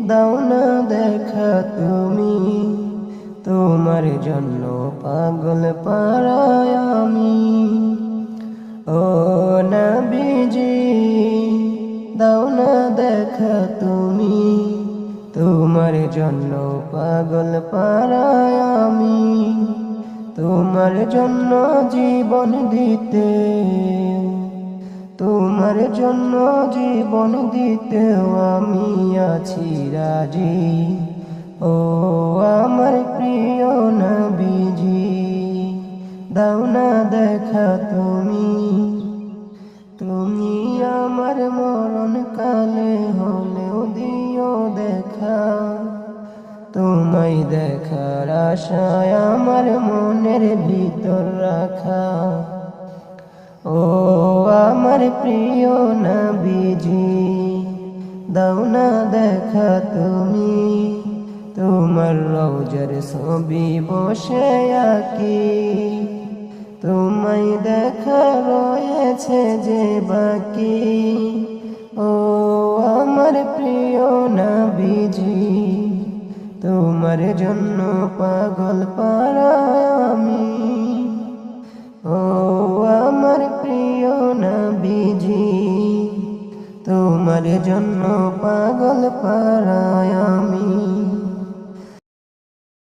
দাও না দেখা তুমি, তোমার জন্য পাগল পারায় আমি। ও নবীজি দাও না দেখা তুমি, তোমার জন্য পাগল পারায় আমি। তোমার জন্য জীবন দিতে, তোমার জন্য জীবন দিতে আমি আছি রাজি। ও আমার প্রিয় নবীজি দাও না দেখা তুমি, তুমি আমার মরণ কালে হলেও দিও দেখা। তোমায় দেখার আশায় আমার মনের ভিতর রাখা। ও আমার প্রিয় নবীজি দাও না দেখা তুমি, তোমার রওজার ছবি বসে আঁকি। তোমায় দেখা রয়েছে যে বাকি। ও আমার প্রিয় নবীজি তোমার জন্য পাগল পারা আমি। ও আমার প্রিয় নবীজি তোমার জন্য পাগল পারা